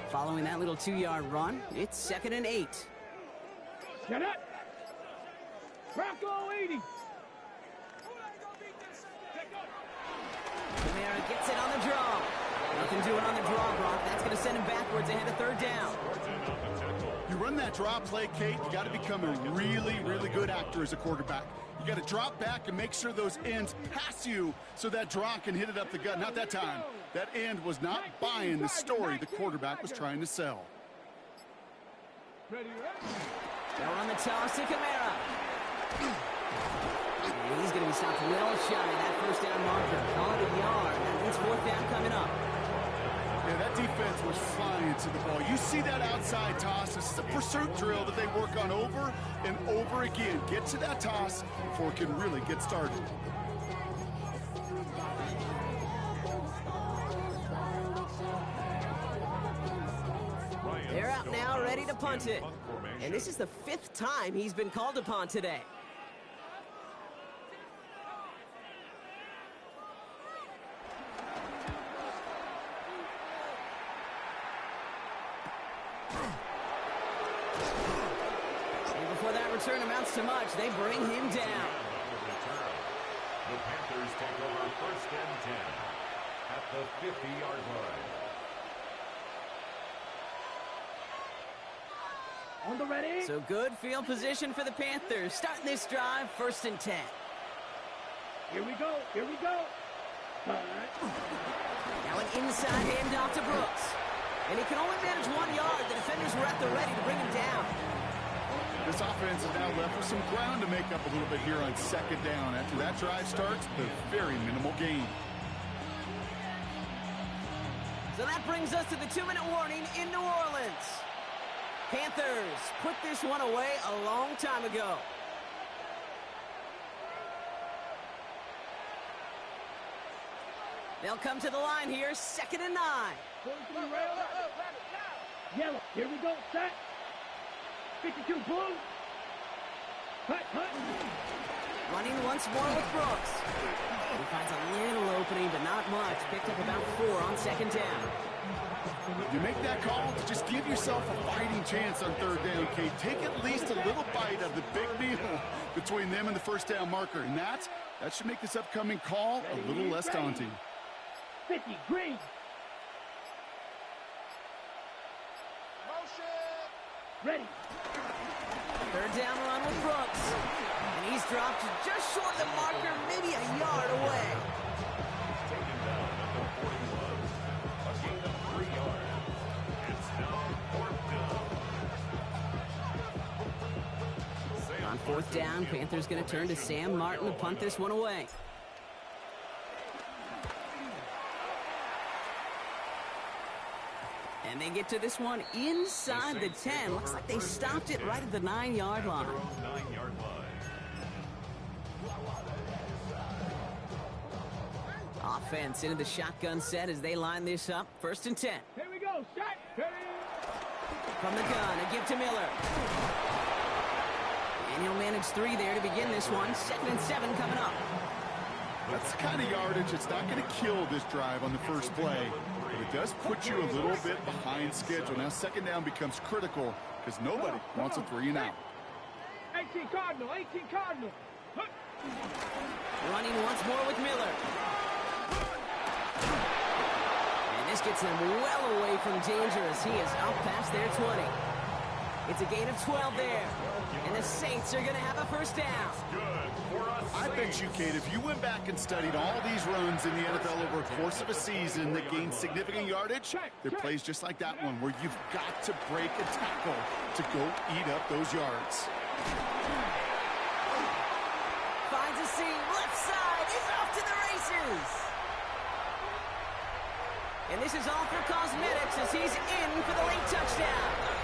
Following that little 2-yard run, it's second and 8.
Get up. Bronco 80.
Kamara McNamara gets it on the draw. Nothing doing on the draw, Brock. That's going to send him backwards ahead of third down.
You run that draw play, Kate, you got to become a really, really good actor as a quarterback. You got to drop back and make sure those ends pass you so that draw can hit it up the gut. Not that time. That end was not buying the story the quarterback was trying to sell.
They'll run the toss to Kamara. And he's going to be stopped well shy of that first down marker. Call it a yard. That means fourth down coming up.
Yeah, that defense was flying to the ball. You see that outside toss. This is a pursuit drill that they work on over and over again. Get to that toss before it can really get started.
They're out now, ready to punt it. And this is the 5th time he's been called upon today. And before that return amounts to much, they bring him down.
The Panthers take over first and 10 at the 50-yard line.
On the ready.
So good field position for the Panthers. Starting this drive, first and 10.
Here we go. Here we go.
Now an inside handoff to Brooks. And he can only manage 1 yard. The defenders were at the ready to bring him down.
This offense is now left with some ground to make up a little bit here on second down. After that drive starts, the very minimal gain.
So that brings us to the 2-minute warning in New Orleans. Panthers put this one away a long time ago. They'll come to the line here, 2nd and 9.
Yellow. Here we go. Set. 52 blue. Hut.
Running once more with Brooks. He finds a little opening, but not much. Picked up about 4 on 2nd down.
You make that call to just give yourself a fighting chance on third down, Kate. Take at least a little bite of the big meal between them and the first down marker. And that should make this upcoming call a little less daunting.
50 green. Ready.
Third down run with Brooks. And he's dropped just short of the marker, maybe a yard away.
Taken down at the 41. A gain of 3 yards. It's now 4th down.
On 4th down, Panthers going to turn to Sam Martin to punt this one away. And they get to this one inside the 10. Looks like they stopped it right at the 9-yard line.
9-yard line.
Offense into the shotgun set as they line this up. 1st and 10.
Here we go. Set.
From the gun, a give to Miller. And he'll manage 3 there to begin this one. 2nd and 7 coming up.
That's the kind of yardage that's not going to kill this drive on the first play. But it does put you a little bit behind schedule. Now 2nd down becomes critical because nobody wants a 3 and out.
18 Cardinal. 18 Cardinal.
Running once more with Miller. And this gets them well away from danger as he is up past their 20. It's a gain of 12 there. And the Saints are going to have a first down.
I bet you, Kate, if you went back and studied all these runs in the NFL over a course of a season that gained significant yardage, there are plays just like that one where you've got to break a tackle to go eat up those yards.
Finds a seam, left side, is off to the races. And this is all for cosmetics as he's in for the late touchdown.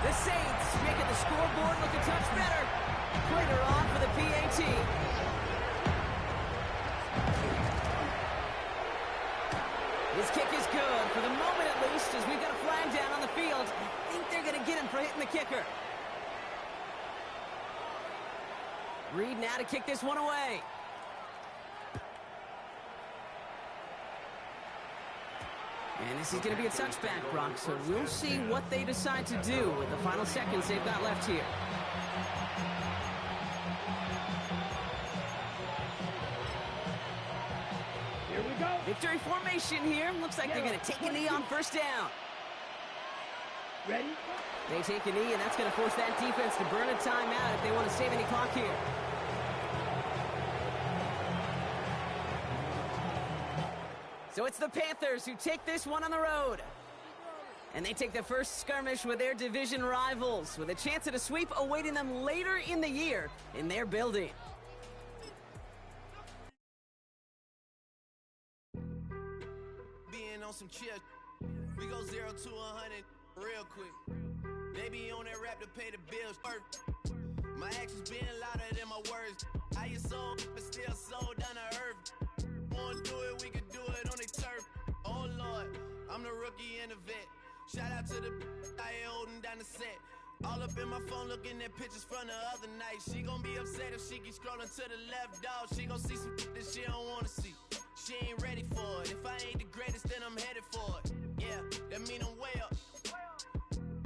The Saints making the scoreboard look a touch better. Prater on for the PAT. His kick is good, for the moment at least, as we've got a flag down on the field. I think they're going to get him for hitting the kicker. Reed now to kick this one away. And this is going to be a touchback, Brock, so we'll see what they decide to do with the final seconds they've got left here.
Here we go.
Victory formation here. Looks like they're going to take a knee on first down.
Ready?
They take a knee, and that's going to force that defense to burn a timeout if they want to save any clock here. So it's the Panthers who take this one on the road. And they take the first skirmish with their division rivals, with a chance at a sweep awaiting them later in the year in their building.
Being on some chill, we go 0 to 100 real quick. They be on that rap to pay the bills. My actions being louder than my words. I is so, but still so down to earth. Wanna do it, we could do it on the turf. Oh Lord, I'm the rookie and the vet. Shout out to the I holding down the set. All up in my phone looking at pictures from the other night. She gon' be upset if she keep scrolling to the left, dog. She gon' see some that she don't wanna see. She ain't ready for it. If I ain't the greatest, then I'm headed for it. Yeah, that mean I'm way up.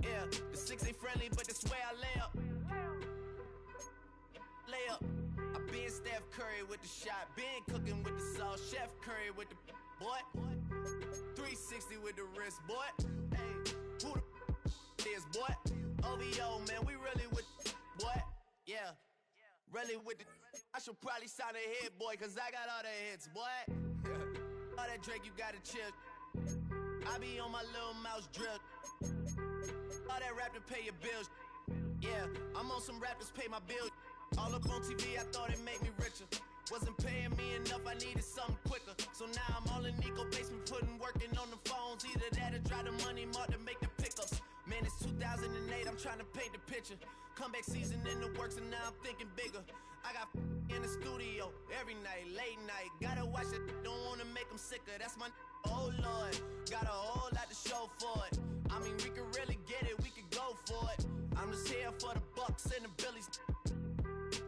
Yeah, the 6 ain't friendly, but that's where I lay up. Lay up. I been Steph Curry with the shot. Been cooking with the sauce. Chef Curry with the boy. 360 with the wrist, boy. Hey, who the is, boy? OVO, man, we really with boy. Yeah, really with the. I should probably sign a hit, boy, cause I got all the hits, boy. All that Drake, you gotta chill. I be on my little mouse drip. All that rap to pay your bills. Yeah, I'm on some rappers pay my bills. All up on TV, I thought it made me richer. Wasn't paying me enough, I needed something quicker. So now I'm all in Nico basement, working on the phones. Either that or drive the money mark to make the pickups. Man, it's 2008, I'm trying to paint the picture. Comeback season in the works and now I'm thinking bigger. I got in the studio every night, late night. Gotta watch it, don't wanna make them sicker. That's my oh Lord, got a whole lot to show for it. I mean, we could really get it, we could go for it. I'm just here for the Bucks and the Billies.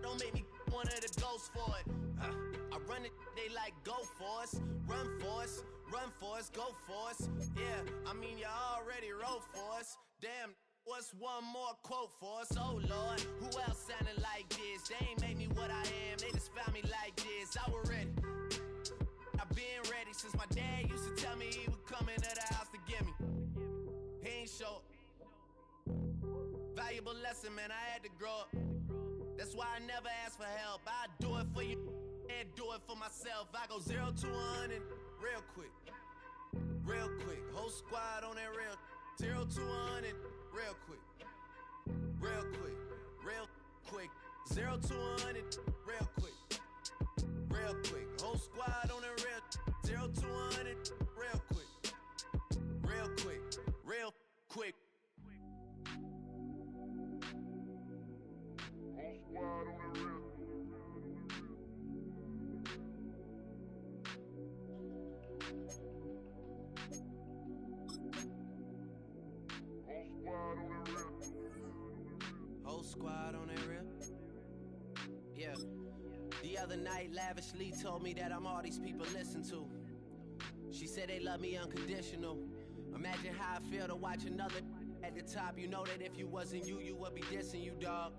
Don't make me one of the ghosts for it. I run it, they like go for us, run for us, run for us, go for us. Yeah, I mean you already wrote for us. Damn, what's one more quote for us? Oh Lord, who else sounding like this? They ain't made me what I am, they just found me like this. I was ready, I've been ready since my dad used to tell me he would come into the house to get me. He ain't show. Valuable lesson, man, I had to grow up. That's why I never ask for help. I do it for you and do it for myself. I go 0 to 100 real quick. Real quick. Whole squad on that real. 0 to 100 real quick. Real quick. Real quick. 0 to 100 real quick. Real quick. Whole squad on that real. 0 to 100 real quick. Real quick. Real quick. Whole squad on that real. Yeah. The other night, lavishly told me that I'm all these people listen to. She said they love me unconditional. Imagine how I feel to watch another at the top. You know that if you wasn't you, you would be dissing you, dog.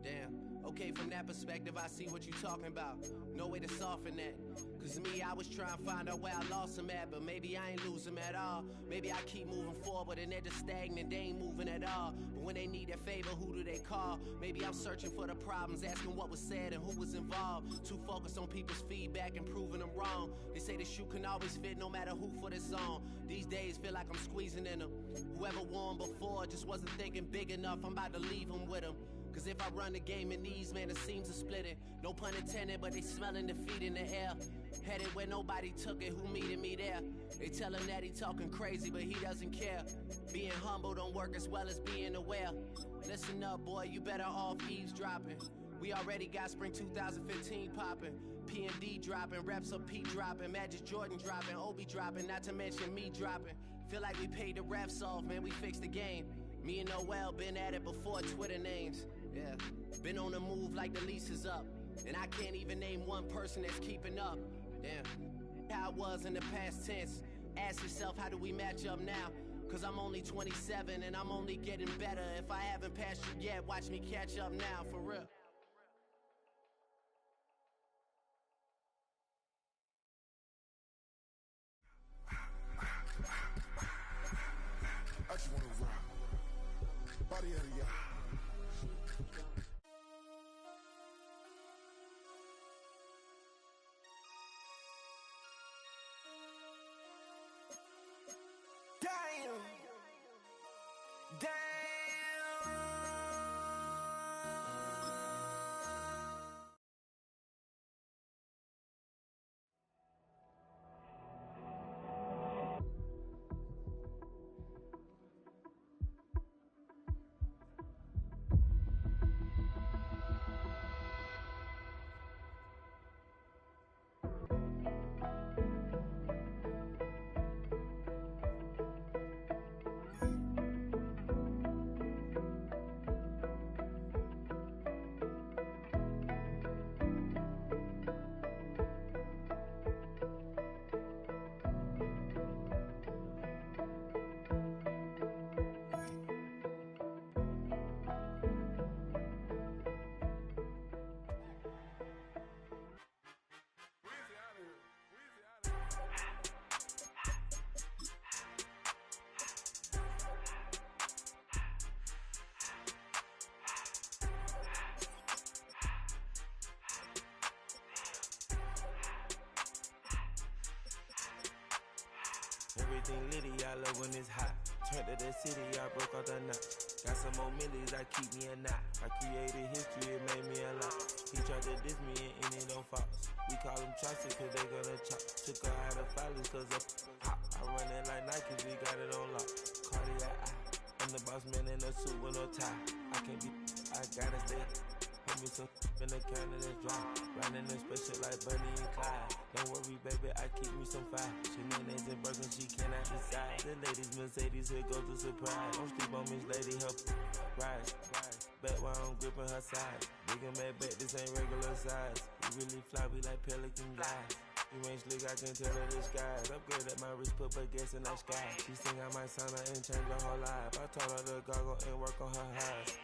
Damn. Okay, from that perspective, I see what you talking about. No way to soften that. Cause me, I was trying to find out where I lost them at, but maybe I ain't lose them at all. Maybe I keep moving forward and they're just stagnant, they ain't moving at all. But when they need a favor, who do they call? Maybe I'm searching for the problems, asking what was said and who was involved. Too focused on people's feedback and proving them wrong. They say the shoe can always fit no matter who for this song. These days feel like I'm squeezing in them. Whoever won before just wasn't thinking big enough, I'm about to leave them with them. Cause if I run the game in these, man, it seems to split it. No pun intended, but they smelling defeat in the air. Headed where nobody took it, who meeting me there? They tell him that he talking crazy, but he doesn't care. Being humble don't work as well as being aware. Listen up, boy, you better off eavesdropping. We already got spring 2015 popping. P&D dropping, reps up P dropping, Magic Jordan dropping, Obi dropping, not to mention me dropping. Feel like we paid the refs off, man, we fixed the game. Me and Noel been at it before Twitter names. Yeah, been on the move like the lease is up. And I can't even name one person that's keeping up. Damn, how it was in the past tense. Ask yourself, how do we match up now? Cause I'm only 27 and I'm only getting better. If I haven't passed you yet, watch me catch up now, for real.
Damn. Damn.
Everything litty, I love when it's hot. Turned to the city, I broke out the knot. Got some more millies, I keep me a knot. I created history, it made me a lot. He tried to diss me and it don't false. We call them choppers cause they gonna chop. Took her out of filers cause of hot. I run it like Nike, we got it on lock. Cardiac eye. I'm the boss man in a suit with no tie. I can't be, I gotta stay. Put me some in the can and it's dry. Riding in special like Bunny and Clyde. Don't worry, baby, I keep me some fire. She names and Birkin, she cannot decide. The ladies, Mercedes, here goes the surprise. Don't sleep on Miss Lady, help rise. Back while I'm gripping her side. Big and mad back, this ain't regular size. We really fly, we like pelican guys. You ain't slick, I can tell her the skies. Upgrade at my wrist, put her gas in that sky. She sing I might sign her and change her whole life. I told her to goggle and work on her highs.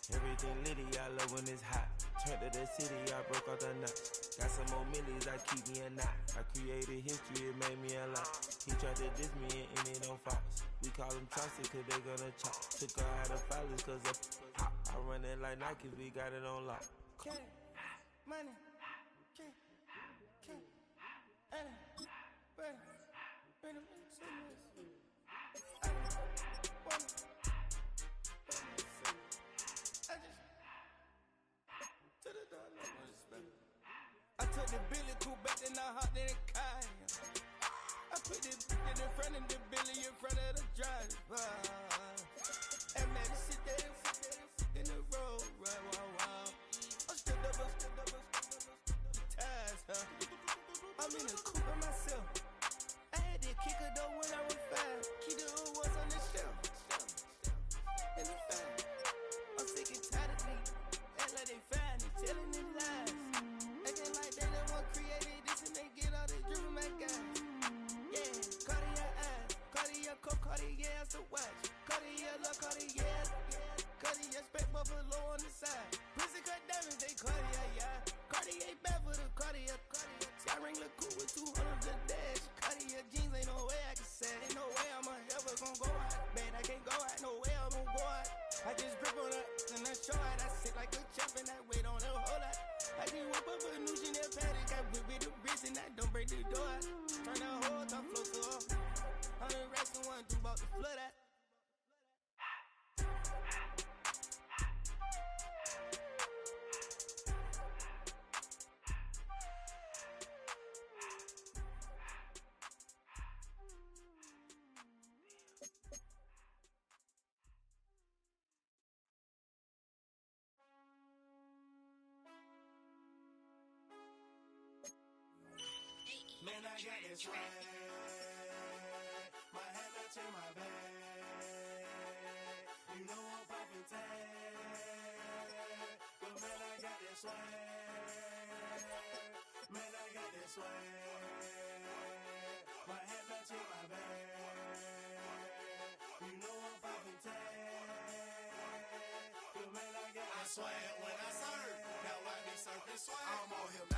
Everything litty, I love when it's hot. Turned to the city, I broke out the knot. Got some more millies, I keep me a knot. I created history, it made me a lot. He tried to diss me and it don't false. We call them choppers cause they gonna chop. Took her out of filers cause of hot. I run it like Nike, we got it on lock.
Money. Money. I took the Billy cool back, then I hopped in the car. I put the in front of the Billy in front of the driver. And man, sit there in the road, right, wow. I stood up, ties, huh? I'm in the coupe by myself. I had to kick her though when I was 5. Keep the old ones on the shelf. In the fan. I'm sick and tired of me. Act like they fine and telling them lies. Acting like they the one created this and they get all this driven my guys. Yeah, Cartier eyes, Cartier coat, Cartier ass to watch. Cartier love, Cartier, Cartier spec buffalo on the side. Pussy cut diamonds, they Cartier, yeah. Cartier bad for the Cartier. See, I ring the cool with 200 the dash. Cartier jeans, ain't no way I can say. Ain't no way I'm ever gonna go out. Man, I can't go out, no way I'm gonna go out. I just grip on her and I show out. I sit like a champ and I wait on her whole lot. I just whip up a new Chanel paddock. Got whip with the wrist and I don't break the door out. Turn the whole top floor to off. 100 racks and 1 through about the flood out.
Man, I got this swag. My hat matching my bag. You know I'm poppin' tag. But man, I got this swag. Man, I got this swag. My hat matching my bag. You know I'm poppin' tag. But man, I got this swag. When I surf, now I be surfing swag. I'm on him.